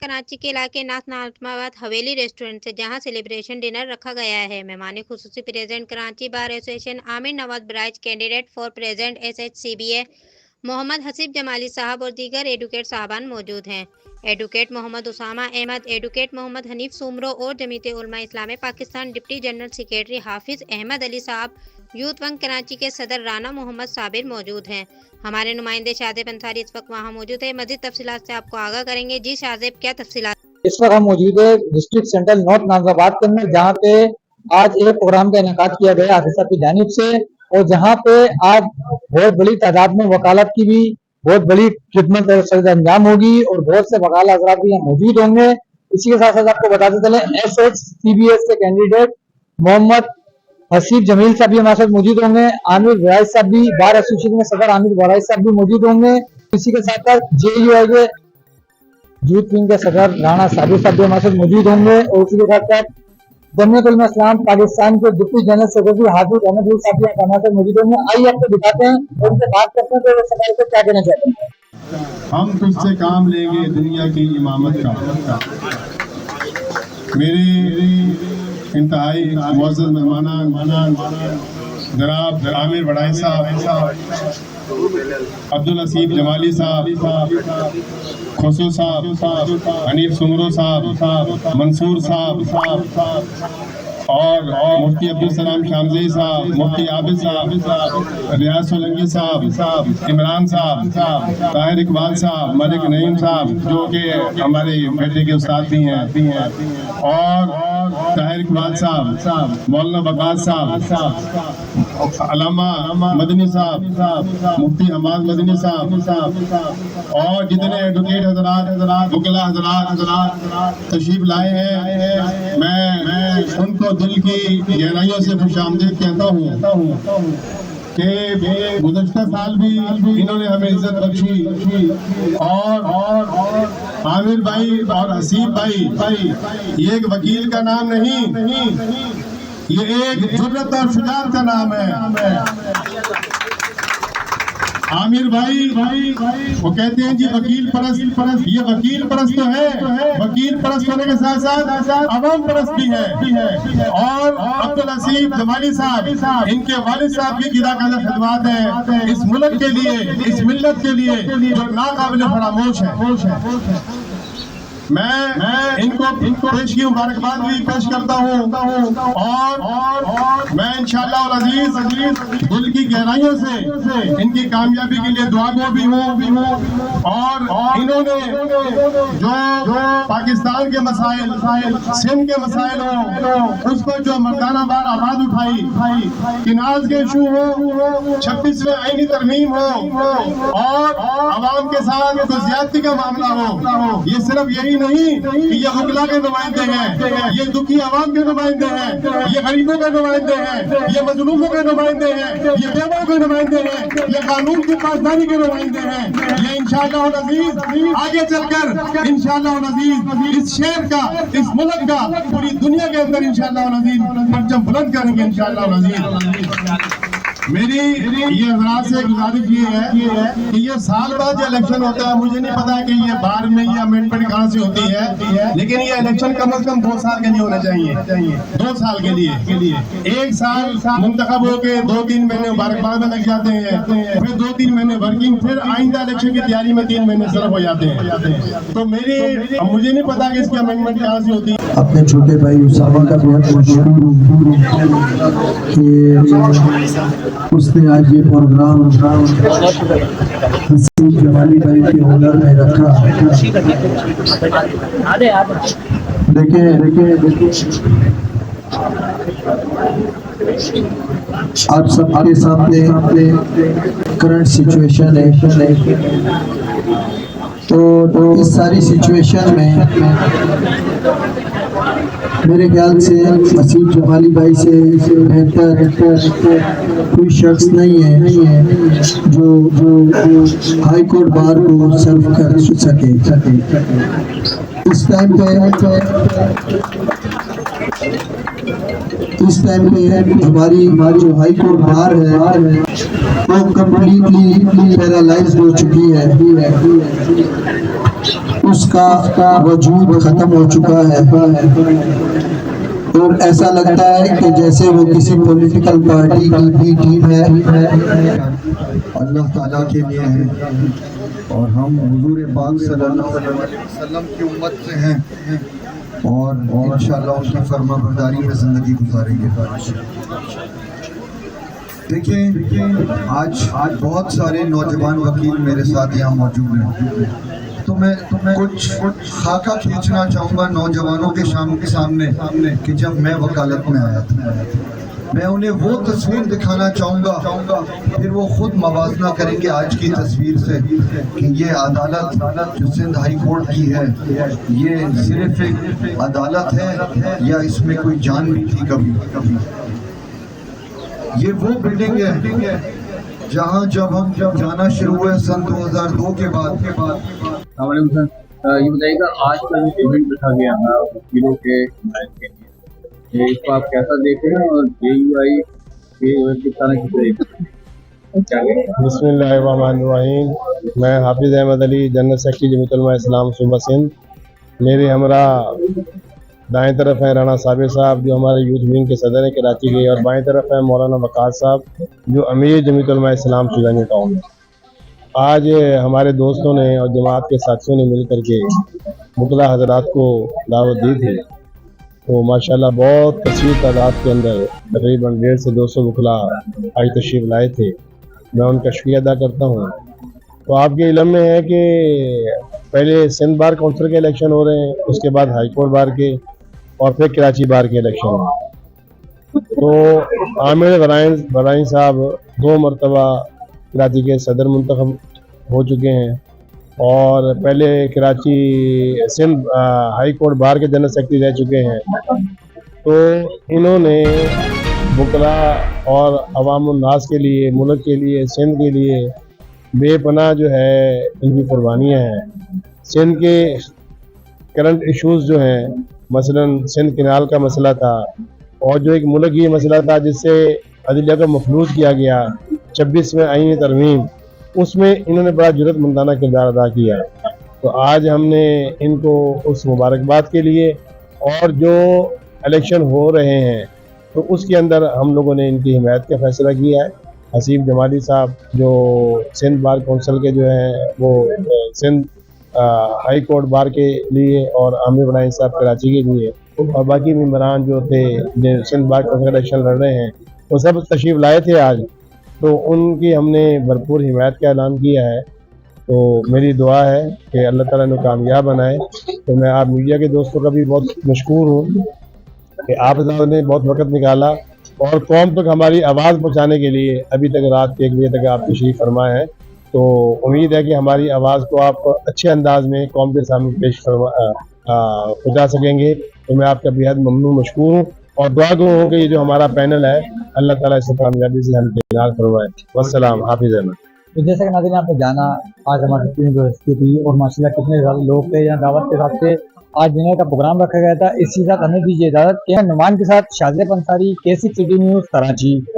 कराची के इलाके नाज़िमाबाद हवेली रेस्टोरेंट से, जहां सेलिब्रेशन डिनर रखा गया है। मेहमान खुसूसी president Karachi bar association Aamir Nawaz ब्राइज, candidate for president SHCBA Mohammad Haseeb Jamali साहब और दीगर एडवोकेट साहबान मौजूद हैं। एडवोकेट मोहम्मद उसामा अहमद, एडवोकेट मोहम्मद हनीफ सुमरो और Jamiat Ulema Islam Pakistan deputy general secretary Hafiz Ahmed Ali साहब, यूथ वंग कराची के सदर राना मोहम्मद साबिर मौजूद हैं। हमारे नुमाइंदे शाहजेब अंसारी इस वक्त वहाँ मौजूद है। मज़ीद तफसीलात से आपको आगाह करेंगे। जी शाहजेब, क्या तफसीलात? इस वक्त हम मौजूद है डिस्ट्रिक्ट सेंट्रल नॉर्थ नाज़िमाबाद के अंदर, जहाँ पे आज एक प्रोग्राम का इनेकाद किया गया हाफिज साहब की जानिब से, और जहाँ पे आज बहुत बड़ी तादाद में वकालत की भी बहुत बड़ी खिदमत सर अंजाम होगी और बहुत से वकाल हज़रात भी यहाँ मौजूद होंगे। इसी के साथ साथ आपको बताते चले SHCBA के कैंडिडेट मोहम्मद हसीब जमील साहब भी हमारे साथ मौजूद होंगे। आमिर ब्राइज साहब भी, बार एसोसिएशन के सदर आमिर ब्राइज साहब भी मौजूद होंगे। इसी के साथ साथ JUI के यूथ विंग के सदर राना साबिर साहब भी हमारे साथ मौजूद होंगे। और इसी के साथ साथ जमीयत उलमा इस्लाम पाकिस्तान के deputy general secretary Hafiz Ahmed Ali साहब भी हमारे साथ मौजूद होंगे। आइए आपको दिखाते हैं और उनसे बात करते हैं तो वो सवाल को क्या कहना चाहते हैं। हम तुझसे काम लेंगे दुनिया की इमामत का। मेरे इंतहाई मुअज़्ज़ज़ मेहमान जनाब आमिर बड़ाई साहब, अब्दुल हसीब जमाली साहब, खुसू साहब, हनीफ सुमरो साहब, मंसूर साहब और मुफ्ती अब्दुल सलाम शामज़ई साहब, मुफ्ती आबिद साहब, रियाज सोलंकी साहब, इमरान साहब, ताहिर इकबाल साहब, मलिक नईम साहब जो कि हमारे बेटे के उस्ताद भी हैं, और ताहिर इकबाल साहब, मौलाना बकास साहब, अलामा मदनी साहब, मुफ्ती हमाद मदनी साहब और जितने एडवोकेट हजरात, वकला हजरात तशरीफ लाए हैं, मैं उनको दिल की गहराइयों से खुशामदीद कहता हूँ कि गुज़श्ता साल भी इन्होंने हमें इज्जत बख्शी। और आमिर भाई और हसीब भाई, ये एक वकील का नाम नहीं, ये एक जुर्रत और शुजाअत का नाम है। आमिर भाई वो कहते हैं जी वकील परस्त, ये वकील परस्त तो है, वकील परस्त होने के साथ साथ अवाम परस्त भी है। और अब्दुल हसीब जमाली साहब, इनके वालिद साहब की गिराकाना खिदमत है इस मुल्क के लिए, इस मिल्लत के लिए, जो नाकाबिल फरामोश है। मैं इनको पेश की मुबारकबाद भी पेश करता हूँ और मैं इंशाअल्लाह अज़ीज़ दिल की गहराइयों से इनकी कामयाबी के लिए दुआ भी हूँ। और इन्होंने जो पाकिस्तान के मसाइल, सिंध के मसाइल हो, उसको जो मर्दाना बार आवाज उठाई, किनाज के इशू हो, 26वें आईनी तरमीम हो और आवाम के साथ कोई ज्यादती का मामला हो, ये सिर्फ यही नहीं कि ये वकला के नुमाइंदे हैं, ये दुखी आवाम के नुमाइंदे हैं, ये गरीबों के नुमाइंदे हैं, ये मजलूमों के नुमाइंदे हैं, ये बेवाओं के नुमाइंदे हैं, ये कानून की पासदारी के नुमाइंदे हैं। ये इंशाअल्लाह अज़ीज़ आगे चलकर इंशाअल्लाह अज़ीज़ इस शहर का, इस मुल्क का, पूरी दुनिया के अंदर इंशाअल्लाह अज़ीज़ परचम बुलंद करेंगे इंशाअल्लाह अज़ीज़। मेरी ये हजरात से गुजारिश ये है कि ये साल बाद जो इलेक्शन होता है, मुझे नहीं पता कि ये बाहर में ये अमेंडमेंट कहाँ से होती है, लेकिन ये इलेक्शन कम से कम 2 साल के लिए होना चाहिए। 2 साल के लिए 1 साल मुंतखब होके 2-3 महीने मुबारकबाद में लग जाते हैं, फिर 2-3 महीने वर्किंग, फिर आइंदा इलेक्शन की तैयारी में 3 महीने सर्व हो जाते हैं। तो मुझे नहीं पता कि इसकी अमेंडमेंट कहाँ से होती है। अपने छोटे भाई उसामा का बहुत बहुत शुक्रिया कि उसने आज ये प्रोग्राम हसीब जमाली भाई के हुनर में रखा। देखिए आप सबके सामने करंट सिचुएशन है, तो इस सारी सिचुएशन में मेरे ख्याल से हसीब जमाली भाई से बेहतर कोई शख्स नहीं है जो हाई कोर्ट बार को सर्व कर सके। इस टाइम पे हमारी जो हाई कोर्ट बार है वो कम्प्लीटली पैरालाइज्ड हो चुकी है। اس کا وجود ختم ہو چکا ہے اور ایسا لگتا ہے کہ جیسے وہ کسی پولیٹیکل پارٹی کی بھی ٹیم ہے. اللہ تعالیٰ کے لیے ہے اور ہم حضور پاک صلی اللہ علیہ وسلم کی امت سے ہیں اور انشاءاللہ ان کی فرما برداری میں زندگی گزاریں گے. دیکھیں آج بہت سارے نوجوان وکیل میرے ساتھ یہاں موجود ہیں, تو میں کچھ خاکہ کھینچنا چاہوں گا نوجوانوں کے سامنے کہ جب میں وکالت میں آیا تھا. میں انہیں وہ تصویر دکھانا چاہوں گا, پھر وہ خود موازنہ کریں گے آج کی تصویر سے کہ یہ عدالت جو سندھ ہائی کورٹ کی ہے یہ صرف ایک عدالت ہے یا اس میں کوئی جان بھی تھی کبھی. یہ وہ بلڈنگ ہے جہاں جب ہم جانا شروع ہوئے سن 2002 کے بعد. السلام علیکم سر, یہ بتائیے گا آج کا جو ایونٹ رکھا گیا تھا وکیلوں کے حمایت کے لیے, اس کو آپ کیسا دیکھ رہے ہیں اور JUI کے ایونٹ کس طرح کی طریقے؟ بسم اللہ الرحمن الرحیم. میں حافظ احمد علی, جنرل سیکرٹری جمعیت علماء اسلام صوبہ سندھ. میرے ہمراہ دائیں طرف ہیں رانا صابر صاحب جو ہمارے یوتھ ونگ کے صدر ہیں کراچی کے, اور بائیں طرف ہیں مولانا وقار صاحب جو امیر جمعیت علماء اسلام سودانی ٹاؤن ہے. آج ہمارے دوستوں نے اور جماعت کے ساتھیوں نے مل کر کے وکلاء حضرات کو دعوت دی تھی, تو ماشاءاللہ بہت کثیر تعداد کے اندر تقریباً 150 سے 200 وکلاء آج تشریف لائے تھے. میں ان کا شکریہ ادا کرتا ہوں. تو آپ کے علم میں ہے کہ پہلے سندھ بار کونسل کے الیکشن ہو رہے ہیں, اس کے بعد ہائی کورٹ بار کے, اور پھر کراچی بار کے الیکشن ہیں. تو عامر برائن صاحب 2 مرتبہ کراچی کے صدر منتخب ہو چکے ہیں, اور پہلے Karachi Sindh high court bar کے جنرل سیکرٹری رہ چکے ہیں. تو انہوں نے وکلاء اور عوام الناس کے لیے, ملک کے لیے, سندھ کے لیے بے پناہ جو ہے ان کی قربانیاں ہیں. سندھ کے کرنٹ ایشوز جو ہیں, مثلا سندھ کینال کا مسئلہ تھا, اور جو ایک ملک یہ مسئلہ تھا جس سے عدلیہ کو مفلوج کیا گیا 26ویں آئینی ترمیم, اس میں انہوں نے بڑا جرأت مندانہ کردار ادا کیا. تو آج ہم نے ان کو اس مبارکباد کے لیے, اور جو الیکشن ہو رہے ہیں تو اس کے اندر ہم لوگوں نے ان کی حمایت کا فیصلہ کیا ہے. حسیب جمالی صاحب جو سندھ بار کونسل کے جو ہیں وہ سندھ ہائی کورٹ بار کے لیے, اور عامر برائن صاحب کراچی کے لیے, اور باقی ممبران جو تھے جو سندھ بار کونسل الیکشن لڑ رہے ہیں وہ سب تشریف لائے تھے آج. تو ان کی ہم نے بھرپور حمایت کا اعلان کیا ہے. تو میری دعا ہے کہ اللہ تعالیٰ نے کامیاب بنائے. تو میں آپ میڈیا کے دوستوں کا بھی بہت مشکور ہوں کہ آپ نے بہت وقت نکالا اور قوم تک ہماری آواز پہنچانے کے لیے ابھی تک رات کے 1 بجے تک آپ تشریف فرمائے ہیں. تو امید ہے کہ ہماری آواز کو آپ اچھے انداز میں قوم کے سامنے پہنچا سکیں گے. تو میں آپ کا بےحد ممنون مشکور ہوں, اور دعا گو ہوں کہ یہ جو ہمارا پینل ہے اللہ تعالیٰ اس سے کامیابی سے ہم کنار فرمائے. والسلام. حافظ احمد. تو جیسا کہ ناظرین آپ نے جانا آج ہماری یونیورسٹی تھی, اور ماشاءاللہ کتنے زیادہ لوگ تھے یہاں دعوت کے ساتھ سے. آج ڈنر کا پروگرام رکھا گیا تھا. اسی کے ساتھ ہمیں دیجیے اجازت. نعمان کے ساتھ شاذب انصاری, KCTV نیوز کراچی.